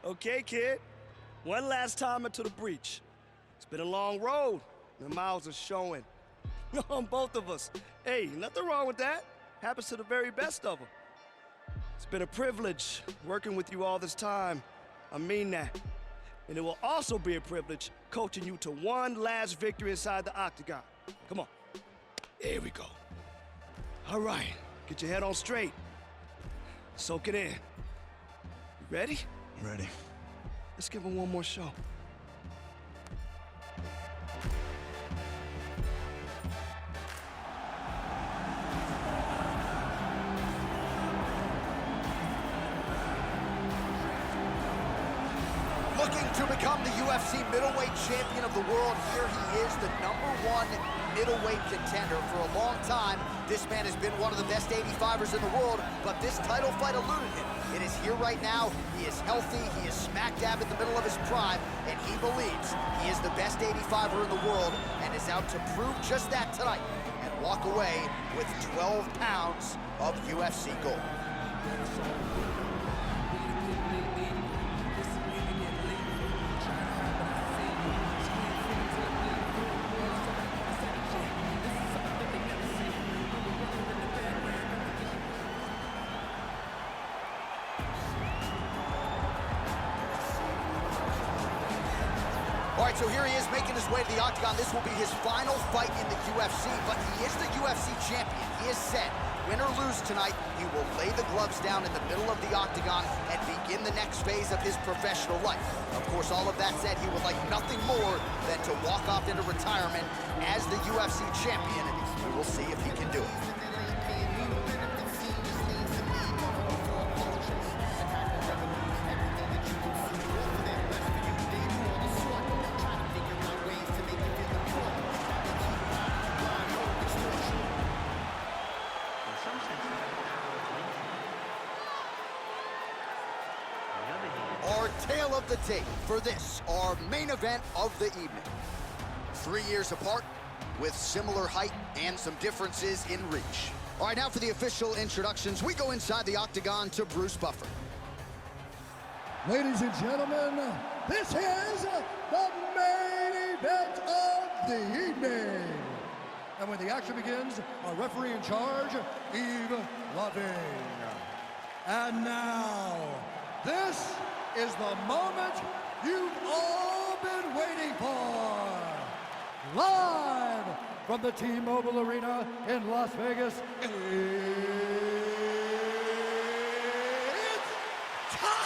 Okay, kid. One last time into the breach. It's been a long road. The miles are showing. On both of us. Hey, nothing wrong with that. Happens to the very best of them. It's been a privilege working with you all this time. I mean that. And it will also be a privilege coaching you to one last victory inside the octagon. Come on. Here we go. All right, get your head on straight. Soak it in. You ready? Ready. Let's give him one more show. Looking to become the UFC middleweight champion of the world, here he is, the #1 middleweight contender. For a long time, this man has been one of the best 85ers in the world, but this title fight eluded him. It is here right now. He is healthy, he is smack dab in the middle of his prime, and he believes he is the best 85er in the world and is out to prove just that tonight and walk away with 12 pounds of UFC gold. All right, so here he is making his way to the octagon. This will be his final fight in the UFC, but he is the UFC champion. He is set. Win or lose tonight, he will lay the gloves down in the middle of the octagon and begin the next phase of his professional life. Of course, all of that said, he would like nothing more than to walk off into retirement as the UFC champion. We will see if he can do it. Our tale of the tape for this, our main event of the evening. 3 years apart, with similar height and some differences in reach. All right, now for the official introductions, we go inside the octagon to Bruce Buffer. Ladies and gentlemen, this is the main event of the evening. And when the action begins, our referee in charge, Yves Lavigne. And now, this is the moment you've all been waiting for. Live from the T-Mobile Arena in Las Vegas, it's time!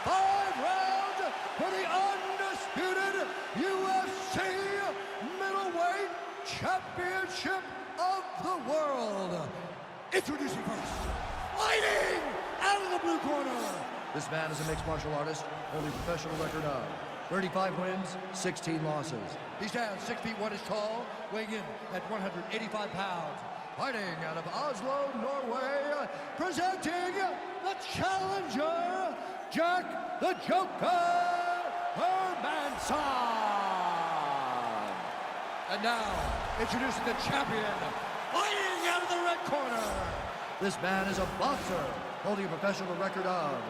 5 rounds for the undisputed UFC middleweight championship of the world. Introducing first, fighting out of the blue corner. This man is a mixed martial artist, holding a professional record of 35 wins, 16 losses. He stands 6 feet 1 inch tall, weighing in at 185 pounds. Fighting out of Oslo, Norway, presenting the challenger, Jack the Joker Hermansson. And now, introducing the champion, fighting out of the red corner. This man is a boxer, holding a professional record of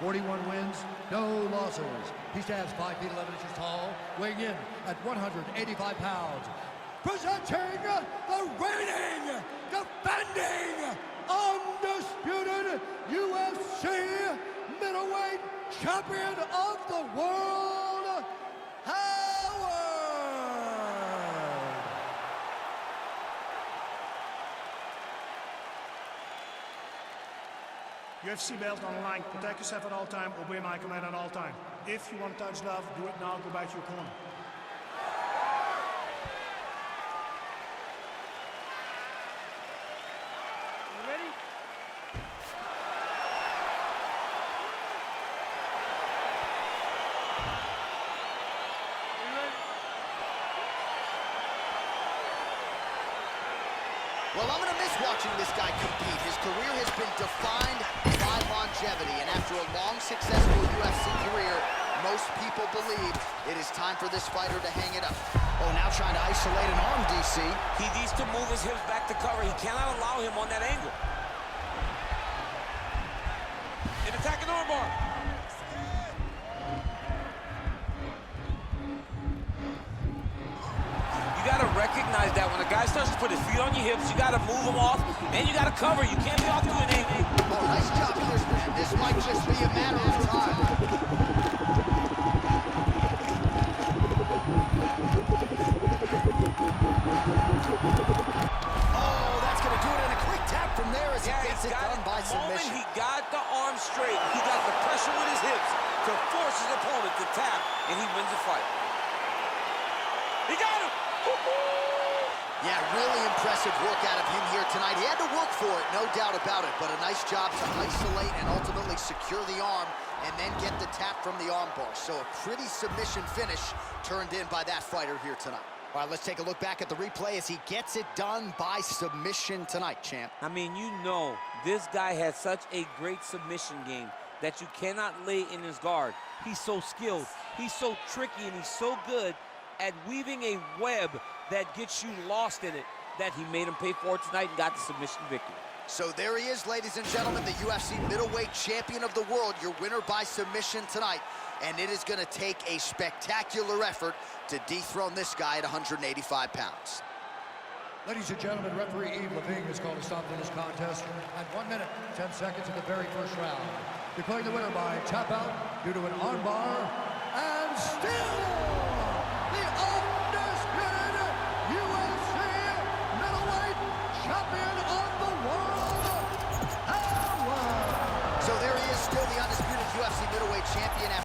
41 wins, no losses. He stands 5 feet 11 inches tall, weighing in at 185 pounds. Presenting the reigning, defending, undisputed UFC middleweight champion of the world, Howard. UFC belt on the line. Protect yourself at all time. Obey my command at all time. If you want to touch love, do it now. Go back to your corner. You ready? Well, I'm going to miss watching this guy compete. His career has been defined by longevity, and after a long, successful UFC career, most people believe it is time for this fighter to hang it up. Oh, now trying to isolate an arm, DC. He needs to move his hips back to cover. He cannot allow him on that angle. guy starts to put his feet on your hips, you got to move him off, and you got to cover. You can't be off to an 8. Oh, nice job here, man. This might just be a matter of time. Oh, that's going to do it in a quick tap from there as he gets it done by submission. He got the arm straight. He got the pressure with his hips to force his opponent to tap, and he wins the fight. He got him! Yeah, really impressive work out of him here tonight. He had to work for it, no doubt about it, but a nice job to isolate and ultimately secure the arm and then get the tap from the arm bar. So a pretty submission finish turned in by that fighter here tonight. All right, let's take a look back at the replay as he gets it done by submission tonight, champ. I mean, you know, this guy has such a great submission game that you cannot lay in his guard. He's so skilled, he's so tricky, and he's so good at weaving a web that gets you lost in it, that he made him pay for it tonight and got the submission victory. So there he is, ladies and gentlemen, the UFC middleweight champion of the world, your winner by submission tonight. And it is going to take a spectacular effort to dethrone this guy at 185 pounds. Ladies and gentlemen, referee Yves Levine has called a stop to this contest at 1 minute, 10 seconds of the very first round. Declaring the winner by tap out due to an armbar and still